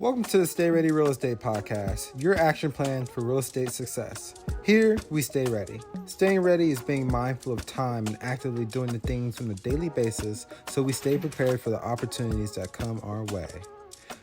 Welcome to the Stay Ready Real Estate Podcast, your action plan for real estate success. Here, we stay ready. Staying ready is being mindful of time and actively doing the things on a daily basis so we stay prepared for the opportunities that come our way.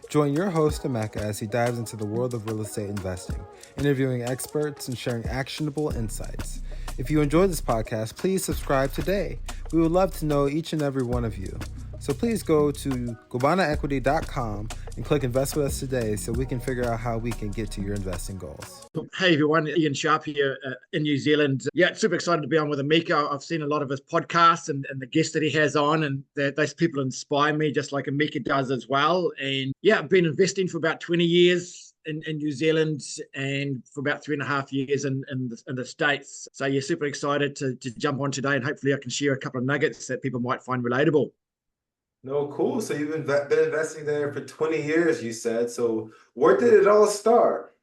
Join your host, Emeka, as he dives into the world of real estate investing, interviewing experts and sharing actionable insights. If you enjoyed this podcast, please subscribe today. We would love to know each and every one of you. So please go to GogbonnaEquity.com and click Invest with us today so we can figure out how we can get to your investing goals. Hey everyone, Ian Sharp here in New Zealand. Yeah, super excited to be on with Emeka. I've seen a lot of his podcasts and the guests that he has on, and those people inspire me just like Emeka does as well. And yeah, I've been investing for about 20 years in New Zealand and for about 3.5 years in the States. So yeah, super excited to jump on today, and hopefully I can share a couple of nuggets that people might find relatable. No, cool. So you've been investing there for 20 years, you said. So where did it all start?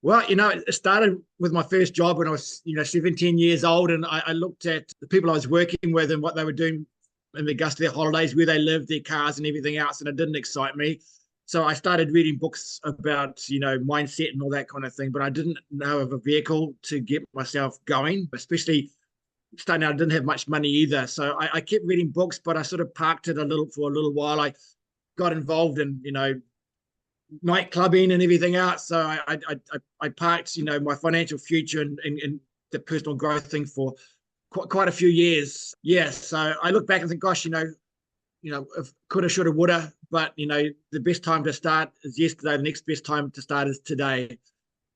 Well, it started with my first job when I was, 17 years old, and I looked at the people I was working with and what they were doing in regards to their holidays, where they lived, their cars, and everything else, and it didn't excite me. So I started reading books about, mindset and all that kind of thing, but I didn't know of a vehicle to get myself going, especially starting out. I didn't have much money either. So I kept reading books, but I sort of parked it for a little while. I got involved in, night clubbing and everything else. So I parked, my financial future and the personal growth thing for quite a few years. Yeah. So I look back and think, gosh, if coulda, shoulda, woulda, but the best time to start is yesterday. The next best time to start is today.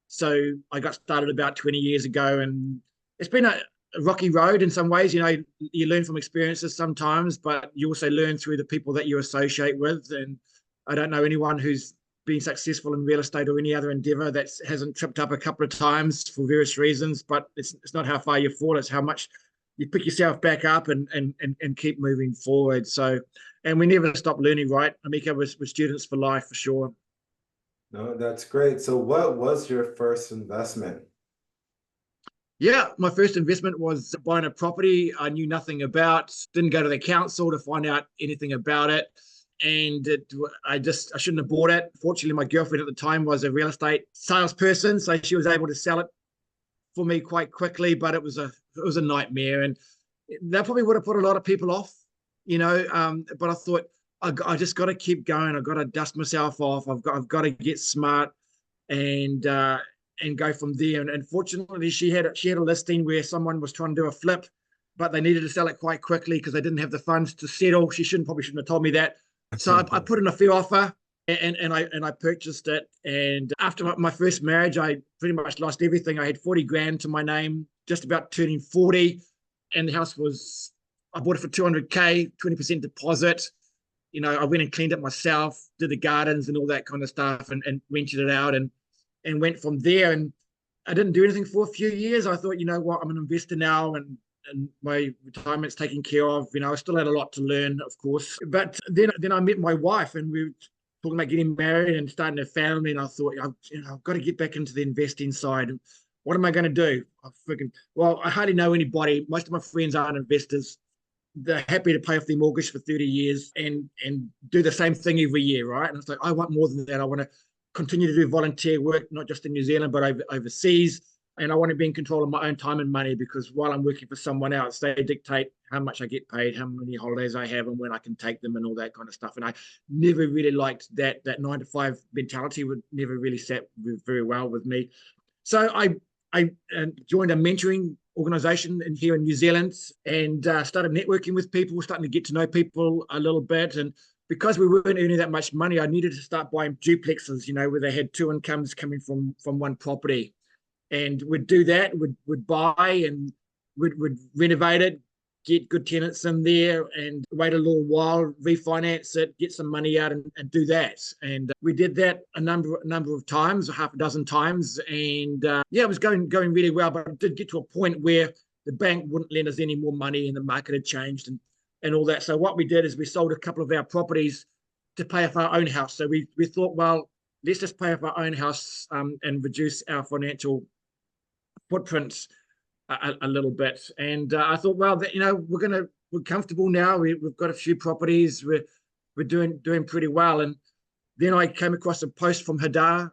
So I got started about 20 years ago, and it's been a rocky road in some ways. You learn from experiences sometimes, but you also learn through the people that you associate with. And I don't know anyone who's been successful in real estate or any other endeavor that hasn't tripped up a couple of times for various reasons. But it's not how far you fall, it's how much you pick yourself back up and keep moving forward. So, and we never stop learning, right? Emeka, was students for life for sure. No, that's great. So what was your first investment? Yeah, my first investment was buying a property I knew nothing about, didn't go to the council to find out anything about it. And I shouldn't have bought it. Fortunately, my girlfriend at the time was a real estate salesperson, so she was able to sell it for me quite quickly, but it was a nightmare. And that probably would have put a lot of people off, but I thought, I just got to keep going. I've got to dust myself off. I've got to get smart and go from there. And fortunately, she had a listing where someone was trying to do a flip, but they needed to sell it quite quickly because they didn't have the funds to settle. She probably shouldn't have told me that. So I put in a fair offer and I purchased it. And after my first marriage, I pretty much lost everything. I had 40 grand to my name, just about turning 40. And the house I bought it for 200K, 20% deposit. I went and cleaned it myself, did the gardens and all that kind of stuff, and rented it out and went from there. And I didn't do anything for a few years. I thought, you know what, I'm an investor now, and my retirement's taken care of. I still had a lot to learn, of course. But then I met my wife, and we were talking about getting married and starting a family. And I thought, I've got to get back into the investing side. What am I going to do? I hardly know anybody. Most of my friends aren't investors. They're happy to pay off their mortgage for 30 years and do the same thing every year, right? And it's like, I want more than that. I want to continue to do volunteer work, not just in New Zealand, but overseas. And I want to be in control of my own time and money, because while I'm working for someone else, they dictate how much I get paid, how many holidays I have, and when I can take them, and all that kind of stuff. And I never really liked that 9-to-5 mentality. Would never really sat very well with me. So I joined a mentoring organization here in New Zealand and started networking with people, starting to get to know people a little bit. And because we weren't earning that much money, I needed to start buying duplexes, where they had two incomes coming from one property. And we'd do that, we'd buy and we'd renovate it, get good tenants in there, and wait a little while, refinance it, get some money out, and do that. And we did that a number of times, half a dozen times. And it was going really well. But it did get to a point where the bank wouldn't lend us any more money, and the market had changed and all that. So what we did is we sold a couple of our properties to pay off our own house. So we thought, well, let's just pay off our own house and reduce our financial footprints a little bit. And I thought, well, we're comfortable now. We've got a few properties. We're doing pretty well. And Then I came across a post from Hadar,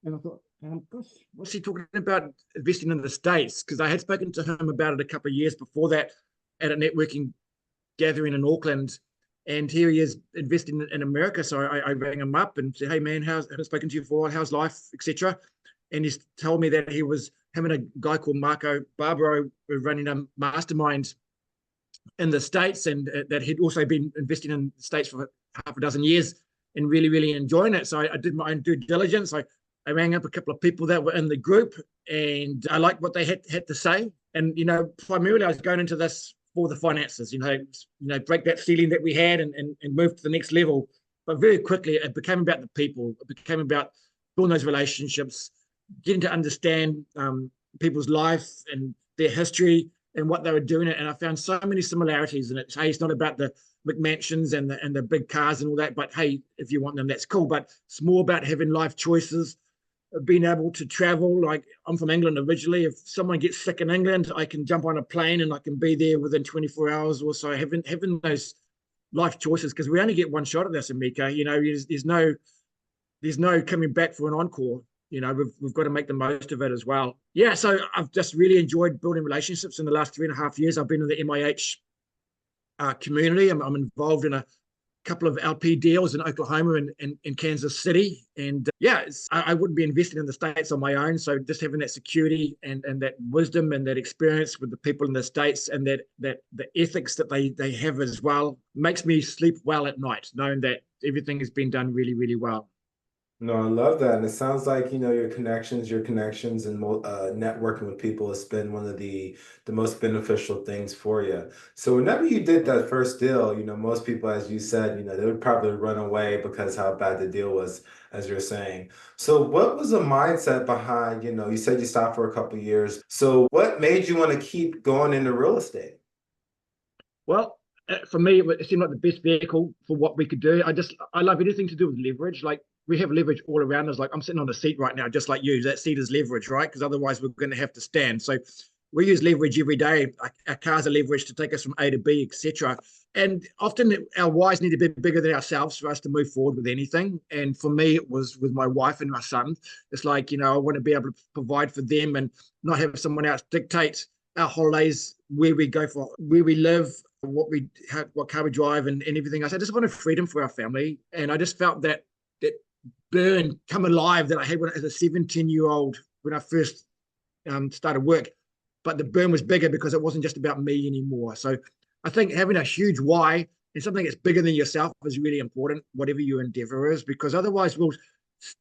and I thought, gosh, what's he talking about investing in the States? Because I had spoken to him about it a couple of years before that at a networking gathering in Auckland. And here he is investing in America. So I rang him up and said, hey, man, haven't spoken to you for a while, how's life, etc. And he's told me that him and a guy called Barbaro were running a mastermind in the States, and that he'd also been investing in the States for half a dozen years and really, really enjoying it. So I did my own due diligence. I rang up a couple of people that were in the group, and I liked what they had to say. And, primarily I was going into this for the finances, break that ceiling that we had and move to the next level. But very quickly, it became about the people. It became about building those relationships, getting to understand people's life and their history and what they were doing. And I found so many similarities in it. Hey, it's not about the McMansions and the big cars and all that, but hey, if you want them, that's cool. But it's more about having life choices, being able to travel. Like, I'm from England originally. If someone gets sick in England, I can jump on a plane and I can be there within 24 hours or so. Having those life choices, because we only get one shot at this, Emeka. There's no coming back for an encore. We've got to make the most of it as well. Yeah, so I've just really enjoyed building relationships in the last 3.5 years. I've been in the MIH community. I'm involved in a couple of LP deals in Oklahoma and in Kansas City. And I wouldn't be investing in the States on my own. So just having that security and that wisdom and that experience with the people in the States, and that the ethics that they have as well, makes me sleep well at night, knowing that everything has been done really, really well. No, I love that. And it sounds like, your connections and networking with people has been one of the most beneficial things for you. So whenever you did that first deal, most people, as you said, they would probably run away because how bad the deal was, as you're saying. So what was the mindset behind, you said you stopped for a couple of years. So what made you want to keep going into real estate? Well, for me, it seemed like the best vehicle for what we could do. I love anything to do with leverage. Like, we have leverage all around us. Like, I'm sitting on a seat right now, just like you. That seat is leverage, right? Because otherwise we're going to have to stand. So we use leverage every day. Our cars are leveraged to take us from A to B, etc. And often our whys need to be bigger than ourselves for us to move forward with anything. And for me, it was with my wife and my son. It's like, I want to be able to provide for them and not have someone else dictate our holidays, where we go, for where we live, what car we drive, and everything else. I just wanted freedom for our family. And I just felt that burn come alive that I had as a 17-year-old when I first started work. But the burn was bigger because it wasn't just about me anymore. So I think having a huge why and something that's bigger than yourself is really important, whatever your endeavor is, because otherwise we'll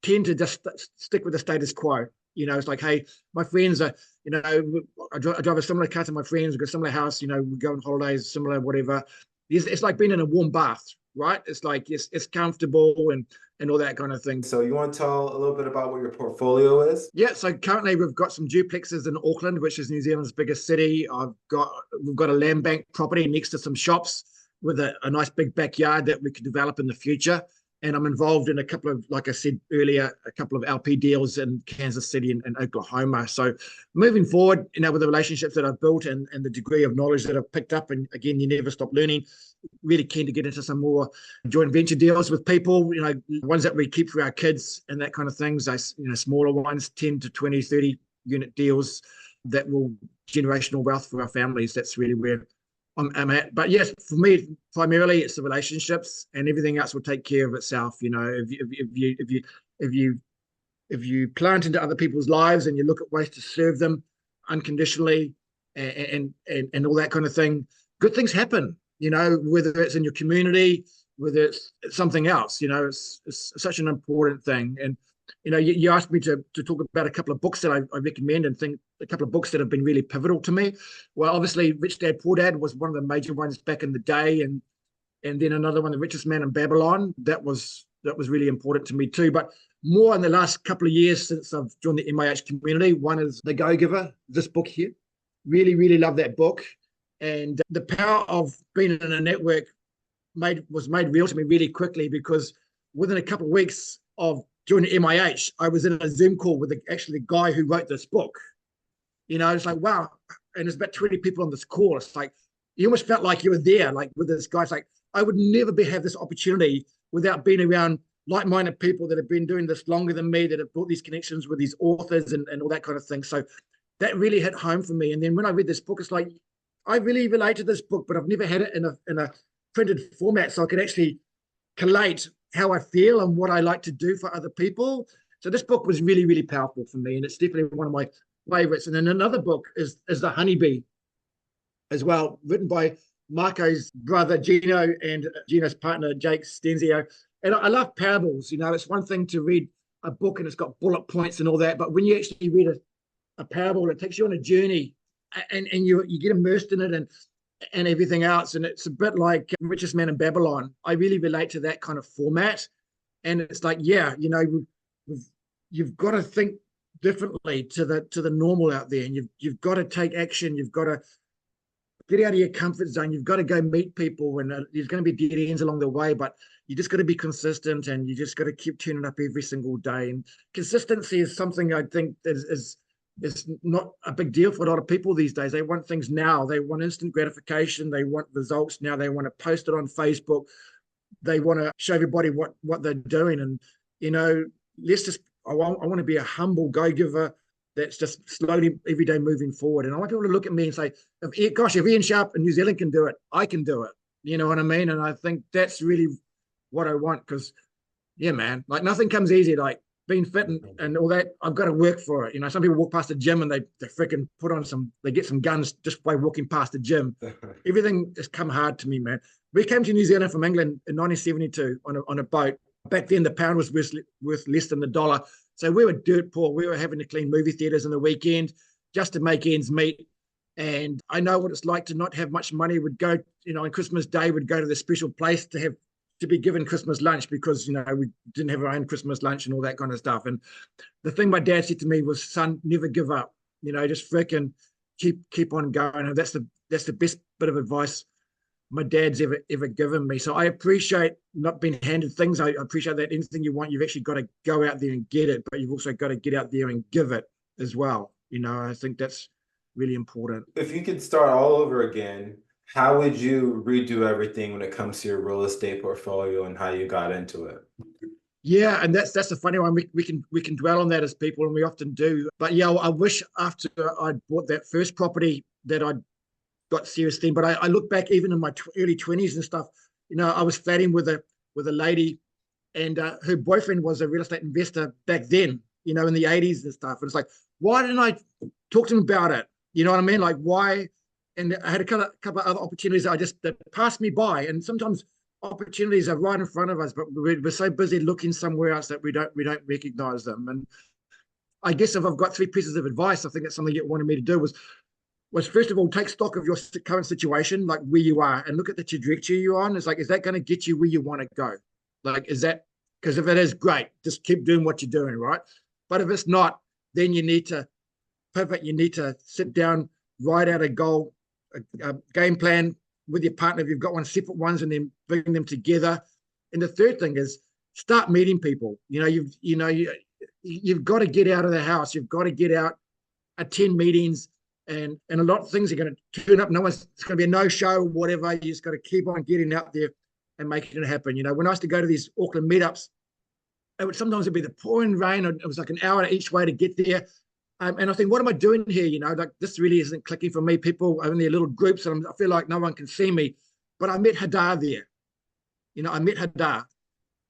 tend to just stick with the status quo. It's like, hey, my friends are, I drive a similar car to my friends, we've got a similar house, we go on holidays, similar, whatever. It's like being in a warm bath, right? It's like, it's comfortable and all that kind of thing. So you want to tell a little bit about what your portfolio is? Yeah, so currently we've got some duplexes in Auckland, which is New Zealand's biggest city. We've got a land bank property next to some shops with a nice big backyard that we could develop in the future. And I'm involved in a couple of, like I said earlier, a couple of LP deals in Kansas City and Oklahoma. So moving forward, with the relationships that I've built and the degree of knowledge that I've picked up, and again, you never stop learning, really keen to get into some more joint venture deals with people, ones that we keep for our kids and that kind of things, smaller ones, 10 to 20, 30 unit deals that will generational wealth for our families. That's really where I'm at. But yes, for me, primarily it's the relationships, and everything else will take care of itself. If you plant into other people's lives and you look at ways to serve them unconditionally and all that kind of thing, good things happen. Whether it's in your community, whether it's something else. It's such an important thing. And you asked me to talk about a couple of books that I recommend and think a couple of books that have been really pivotal to me. Well, obviously, Rich Dad Poor Dad was one of the major ones back in the day, and then another one, The Richest Man in Babylon. That was really important to me too. But more in the last couple of years since I've joined the MIH community, one is The Go Giver. This book here, really, really love that book, and the power of being in a network was made real to me really quickly, because within a couple of weeks of joining MIH, I was in a Zoom call with the guy who wrote this book. It's like, wow. And there's about 20 people on this call. It's like, you almost felt like you were there, like with this guy. It's like, I would never have this opportunity without being around like-minded people that have been doing this longer than me, that have built these connections with these authors and all that kind of thing. So that really hit home for me. And then when I read this book, it's like, I really relate to this book, but I've never had it in a printed format, so I could actually collate how I feel and what I like to do for other people. So this book was really, really powerful for me, and it's definitely one of my favorites. And then another book is The Honeybee as well, written by Marco's brother Gino and Gino's partner Jake Stenzio. And I love parables. You know, it's one thing to read a book and it's got bullet points and all that, but when you actually read a parable, it takes you on a journey, and you get immersed in it and everything else. And it's a bit like Richest Man in Babylon. I really relate to that kind of format. And it's like, yeah, you know, you've got to think differently to the normal out there, and you've got to take action. You've got to get out of your comfort zone. You've got to go meet people, and there's going to be dead ends along the way, but you just got to be consistent, and you just got to keep turning up every single day. And consistency is something I think is not a big deal for a lot of people these days. They want things now. They want instant gratification. They want results now. They want to post it on Facebook. They want to show everybody what they're doing. And, you know, I want to be a humble go-giver that's just slowly every day moving forward. And I want people to look at me and say, if Ian Sharp in New Zealand can do it, I can do it. You know what I mean? And I think that's really what I want, because, yeah, man, like nothing comes easy. Like being fit and all that, I've got to work for it. You know, some people walk past the gym and they freaking they get some guns just by walking past the gym. Everything has come hard to me, man. We came to New Zealand from England in 1972 on a boat. Back then, the pound was worth less than the dollar. So we were dirt poor. We were having to clean movie theaters on the weekend just to make ends meet. And I know what it's like to not have much money. Would go, you know, on Christmas Day, would go to the special place to be given Christmas lunch, because, you know, we didn't have our own Christmas lunch and all that kind of stuff. And the thing my dad said to me was, son, never give up. You know, just freaking keep on going. And that's the best bit of advice my dad's ever given me. So I appreciate not being handed things. I appreciate that anything you want, you've actually got to go out there and get it, but you've also got to get out there and give it as well. You know, I think that's really important. If you could start all over again, how would you redo everything when it comes to your real estate portfolio and how you got into it? Yeah, and that's a funny one. We can dwell on that as people, and we often do. But yeah, I wish after I bought that first property that I'd got serious then. But I look back even in my early 20s and stuff. You know, I was flatting with a lady, and her boyfriend was a real estate investor back then. You know, in the 80s and stuff. And it's like, why didn't I talk to him about it? You know what I mean? Like, why? And I had a couple of other opportunities that passed me by. And sometimes opportunities are right in front of us, but we're so busy looking somewhere else that we don't recognize them. And I guess if I've got 3 pieces of advice, I think that's something you wanted me to do was first of all, take stock of your current situation, like where you are, and look at the trajectory you're on. It's like, is that going to get you where you want to go? Like, is that, because if it is, great, just keep doing what you're doing, right? But if it's not, then you need to pivot. You need to sit down, write out a goal, a game plan with your partner if you've got one, separate ones, and then bring them together. And the third thing is start meeting people. You've got to get out of the house. You've got to get out, attend meetings, and a lot of things are going to turn up. It's going to be a no-show, whatever. You just got to keep on getting out there and making it happen. You know, when I used to go to these Auckland meetups, sometimes it'd be the pouring rain. It was like an hour each way to get there. And I think, what am I doing here? You know, like, this really isn't clicking for me. People are in their little groups, and I feel like no one can see me. But I met Hadar there. You know, I met Hadar,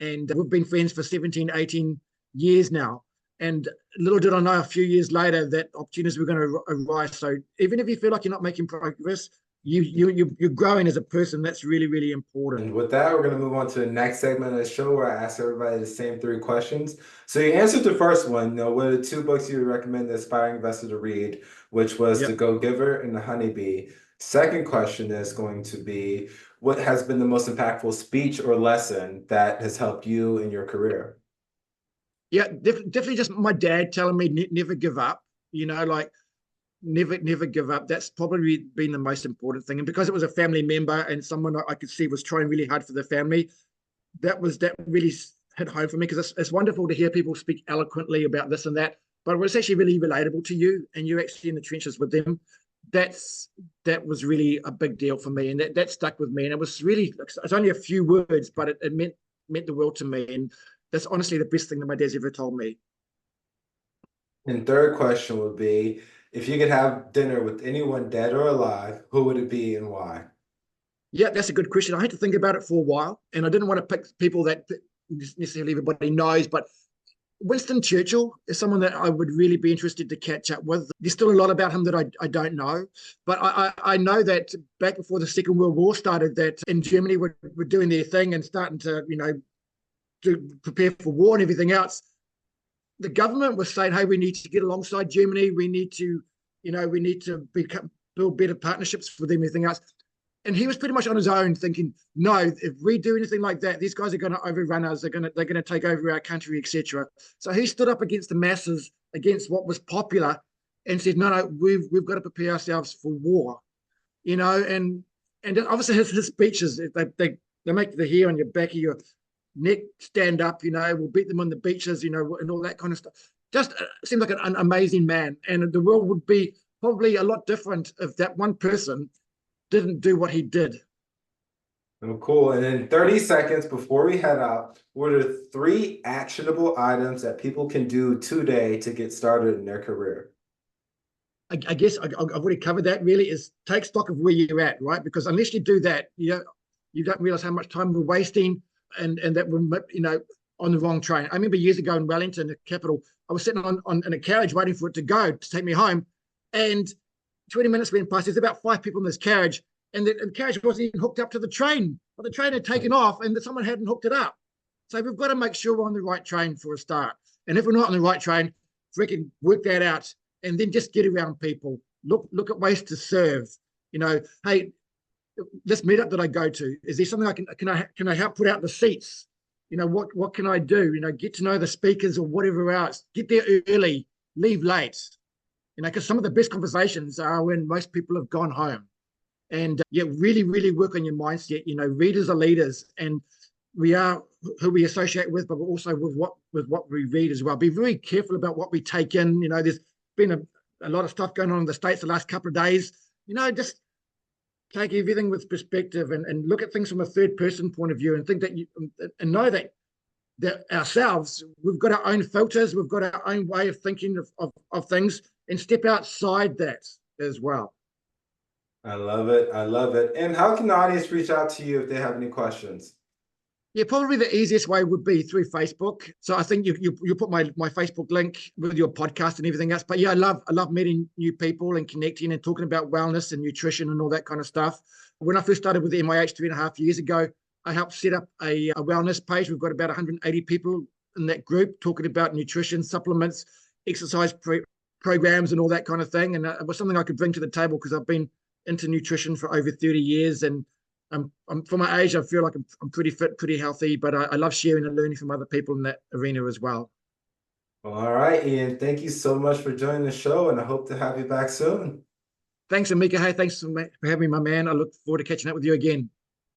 and we've been friends for 17, 18 years now. And little did I know, a few years later, that opportunities were going to arise. So even if you feel like you're not making progress, you're growing as a person. That's really, really important. And with that, we're going to move on to the next segment of the show, where I ask everybody the same 3 questions. So you answered the first one. You know, what are the 2 books you would recommend the aspiring investor to read, which was The Go-Giver and The Honeybee. Second question is going to be, what has been the most impactful speech or lesson that has helped you in your career? Yeah, definitely just my dad telling me never give up. You know, like, never give up. That's probably been the most important thing. And because it was a family member and someone I could see was trying really hard for the family, that really hit home for me, because it's wonderful to hear people speak eloquently about this and that, but it's actually really relatable to you, and you're actually in the trenches with them. That was really a big deal for me, and that stuck with me. And it was really, it's only a few words, but it meant the world to me. And that's honestly the best thing that my dad's ever told me. And third question would be, if you could have dinner with anyone dead or alive, who would it be and why? Yeah, that's a good question. I had to think about it for a while, and I didn't want to pick people that necessarily everybody knows, but Winston Churchill is someone that I would really be interested to catch up with. There's still a lot about him that I don't know, but I know that back before the Second World War started, that in Germany were doing their thing and starting to, to prepare for war and everything else. The government was saying, hey, we need to get alongside Germany. We need to, build better partnerships with them, everything else. And he was pretty much on his own thinking, no, if we do anything like that, these guys are going to overrun us. They're going to take over our country, etc. So he stood up against the masses, against what was popular, and said, no, we've got to prepare ourselves for war, and obviously his speeches, they make the hair on your back of your neck stand up, we'll beat them on the beaches, and all that kind of stuff. Just seemed like an amazing man. And the world would be probably a lot different if that one person didn't do what he did. Oh, cool. And in 30 seconds before we head out, what are 3 actionable items that people can do today to get started in their career? I guess I've already covered that. Really, is take stock of where you're at, right? Because unless you do that, you don't realize how much time we're wasting, and that we're on the wrong train. I remember years ago in Wellington, the capital, I was sitting in a carriage waiting for it to go to take me home, and 20 minutes went past. There's about 5 people in this carriage, and the carriage wasn't even hooked up to the train. But the train had taken off, and someone hadn't hooked it up. So we've got to make sure we're on the right train for a start. And if we're not on the right train, freaking work that out, and then just get around people. Look at ways to serve. Hey, this meetup that I go to, is there something can I help put out the seats? What can I do? Get to know the speakers or whatever else. Get there early, leave late. Because some of the best conversations are when most people have gone home. And really, really work on your mindset. Readers are leaders, and we are who we associate with, but also with what we read as well. Be very careful about what we take in. There's been a lot of stuff going on in the States the last couple of days. Just take everything with perspective and look at things from a third person point of view, and think that and know that ourselves, we've got our own filters, we've got our own way of thinking of things, and step outside that as well. I love it. I love it. And how can the audience reach out to you if they have any questions? Yeah, probably the easiest way would be through Facebook. So I think you put my Facebook link with your podcast and everything else. But yeah, I love meeting new people and connecting and talking about wellness and nutrition and all that kind of stuff. When I first started with the MIH 3.5 years ago, I helped set up a wellness page. We've got about 180 people in that group talking about nutrition, supplements, exercise programs and all that kind of thing. And it was something I could bring to the table because I've been into nutrition for over 30 years. And for my age, I feel like I'm pretty fit, pretty healthy, but I love sharing and learning from other people in that arena as well. All right, Ian, thank you so much for joining the show, and I hope to have you back soon. Thanks, Emeka. Hey, thanks for having me, my man. I look forward to catching up with you again.